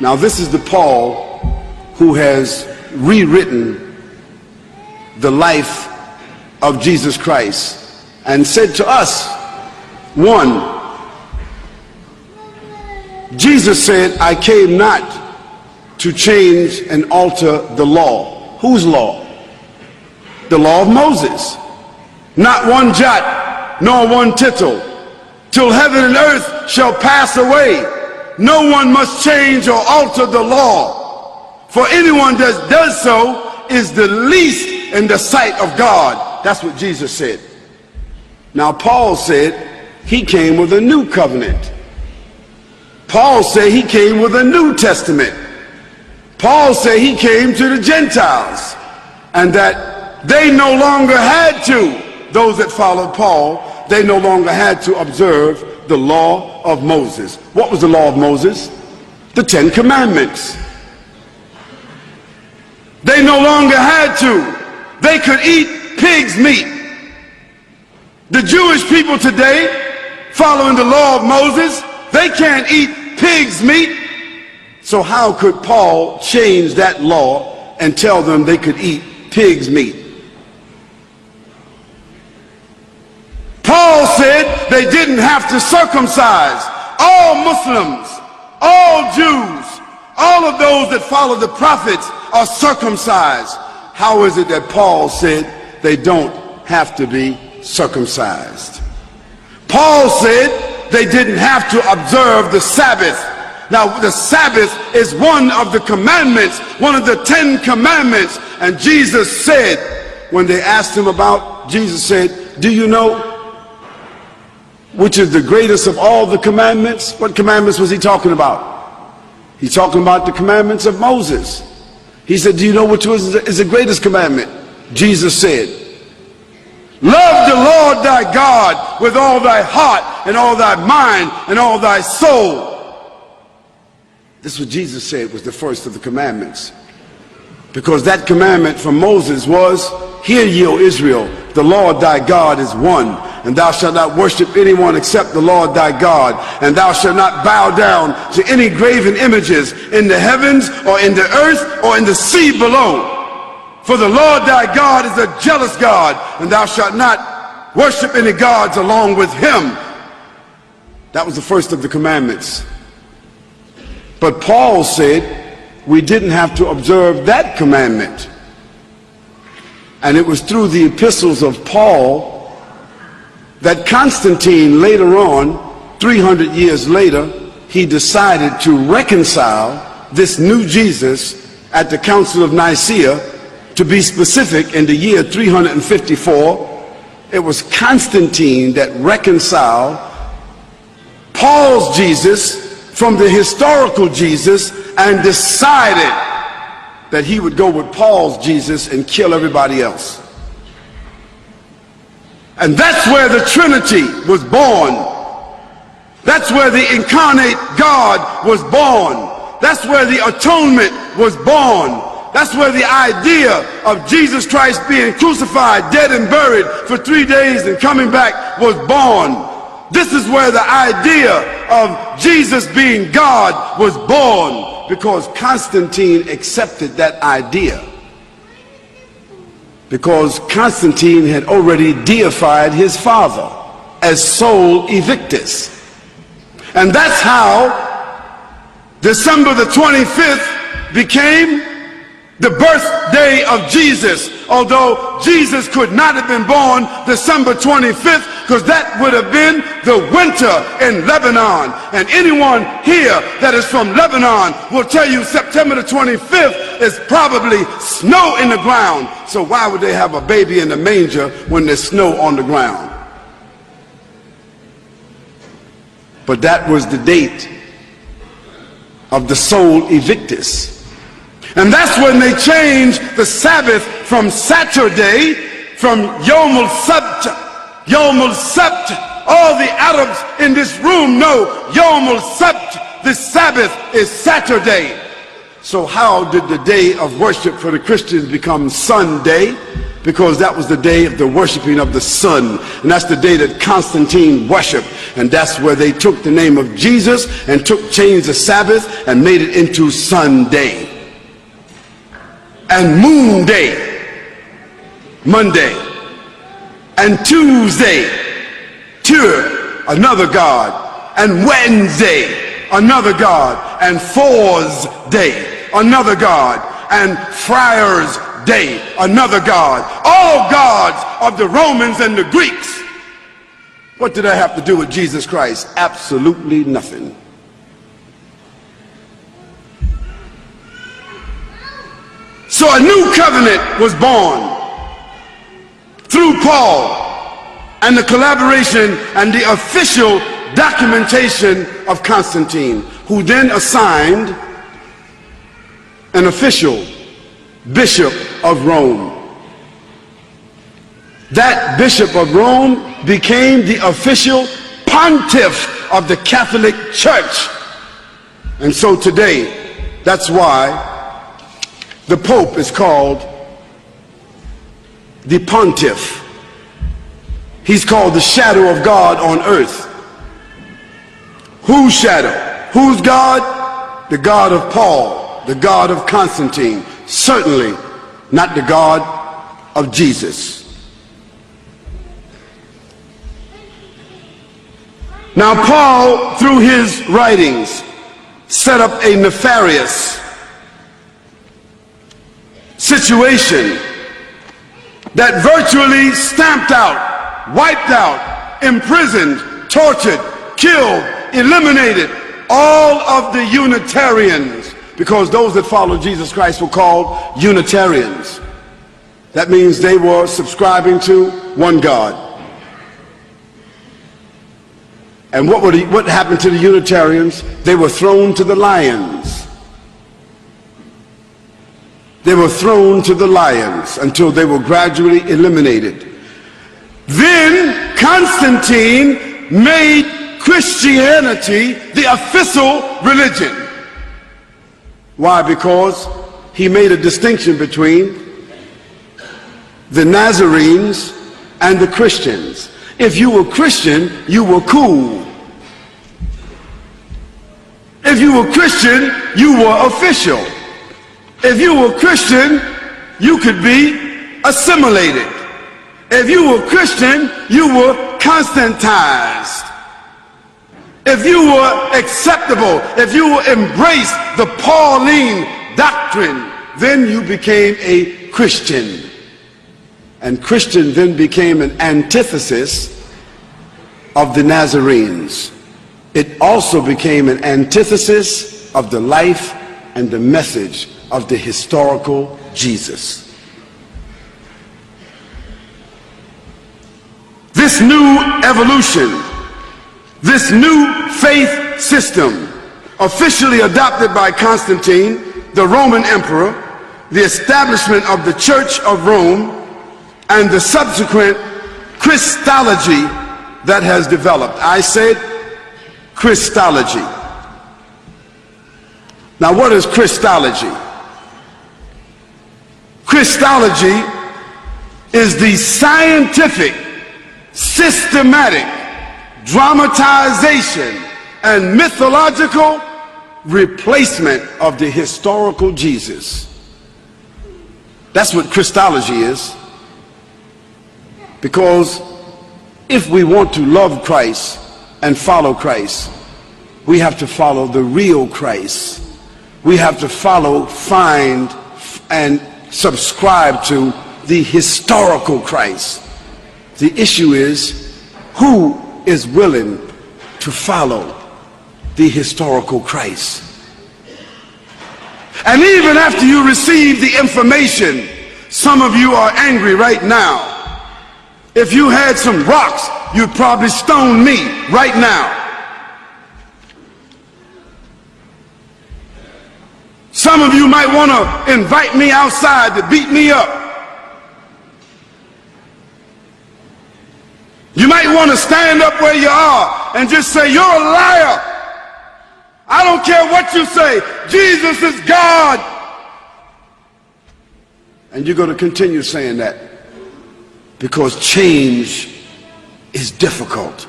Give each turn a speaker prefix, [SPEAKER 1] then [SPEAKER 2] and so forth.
[SPEAKER 1] Now this is the Paul who has rewritten the life of Jesus Christ and said to us, one, Jesus said, I came not to change and alter the law. Whose law? The law of Moses. Not one jot, nor one tittle, till heaven and earth shall pass away. No one must change or alter the law. For anyone that does so is the least in the sight of God. That's what Jesus said. Now Paul said he came with a new covenant. Paul said he came with a New Testament. Paul said he came to the Gentiles, and that they no longer had to, those that followed Paul, they no longer had to observe the law of Moses. What was the law of Moses? The 10 Commandments. They no longer had to. They could eat pig's meat. The Jewish people today, following the law of Moses, they can't eat pig's meat. So how could Paul change that law and tell them they could eat pig's meat? Paul said they didn't have to circumcise. All Muslims, all Jews, all of those that follow the prophets are circumcised. How is it that Paul said they don't have to be circumcised? Paul said they didn't have to observe the Sabbath. Now the Sabbath is one of the commandments, one of the 10 commandments. And Jesus said, when they asked him about, Jesus said, do you know which is the greatest of all the commandments? What commandments was he talking about? He's talking about the commandments of Moses. He said, do you know which is the greatest commandment? Jesus said, love the Lord thy God with all thy heart and all thy mind and all thy soul. This is what Jesus said was the first of the commandments. Because that commandment from Moses was, hear ye, O Israel, the Lord thy God is one, and thou shalt not worship anyone except the Lord thy God, and thou shalt not bow down to any graven images in the heavens or in the earth or in the sea below. For the Lord thy God is a jealous God, and thou shalt not worship any gods along with him. That was the first of the commandments. But Paul said we didn't have to observe that commandment. And it was through the epistles of Paul that Constantine later on, 300 years later, he decided to reconcile this new Jesus at the Council of Nicaea. To be specific, in the year 354, it was Constantine that reconciled Paul's Jesus from the historical Jesus and decided that he would go with Paul's Jesus and kill everybody else. And that's where the Trinity was born. That's where the incarnate God was born. That's where the atonement was born. That's where the idea of Jesus Christ being crucified, dead and buried for 3 days and coming back was born. This is where the idea of Jesus being God was born, because Constantine accepted that idea. Because Constantine had already deified his father as Sol Invictus. And that's how December the 25th became the birthday of Jesus. Although Jesus could not have been born December 25th, because that would have been the winter in Lebanon. And anyone here that is from Lebanon will tell you September the 25th is probably snow in the ground. So why would they have a baby in the manger when there's snow on the ground? But that was the date of the Sol Invictus. And that's when they changed the Sabbath from Saturday, from Yom al-Sabt. Yom al-Sabt. All the Arabs in this room know Yom al-Sabt, the Sabbath, is Saturday. So how did the day of worship for the Christians become Sunday? Because that was the day of the worshiping of the sun, and that's the day that Constantine worshiped. And that's where they took the name of Jesus and changed the Sabbath and made it into Sunday. And Moon Day, Monday. And Tuesday, another god. And Wednesday, another god. And Four's Day, another god. And Friar's Day, another god. All gods of the Romans and the Greeks. What did that have to do with Jesus Christ? Absolutely nothing. So a new covenant was born through Paul and the collaboration and the official documentation of Constantine, who then assigned an official bishop of Rome. That bishop of Rome became the official pontiff of the Catholic Church. And so today, that's why the Pope is called the pontiff. He's called the shadow of God on earth. Whose shadow? Whose God? The God of Paul, the God of Constantine. Certainly not the God of Jesus. Now Paul, through his writings, set up a nefarious situation that virtually stamped out, wiped out, imprisoned, tortured, killed, eliminated all of the Unitarians, because those that followed Jesus Christ were called Unitarians. That means they were subscribing to one God. And what happened to the Unitarians? They were thrown to the lions. They were thrown to the lions until they were gradually eliminated. Then Constantine made Christianity the official religion. Why? Because he made a distinction between the Nazarenes and the Christians. If you were Christian, you were cool. If you were Christian, you were official. If you were Christian, you could be assimilated. If you were Christian, you were Constantized. If you were acceptable, if you embraced the Pauline doctrine, then you became a Christian. And Christian then became an antithesis of the Nazarenes. It also became an antithesis of the life and the message of the historical Jesus. This new evolution, this new faith system, officially adopted by Constantine, the Roman emperor, the establishment of the Church of Rome, and the subsequent Christology that has developed. I said Christology. Now, what is Christology? Christology is the scientific, systematic dramatization and mythological replacement of the historical Jesus. That's what Christology is. Because if we want to love Christ and follow Christ, we have to follow the real Christ. We have to follow, find, and subscribe to the historical Christ. The issue is, who is willing to follow the historical Christ? And even after you receive the information, some of you are angry right now. If you had some rocks, you'd probably stone me right now. Some of you might want to invite me outside to beat me up. You might want to stand up where you are and just say, "You're a liar. I don't care what you say. Jesus is God." And you're going to continue saying that because change is difficult.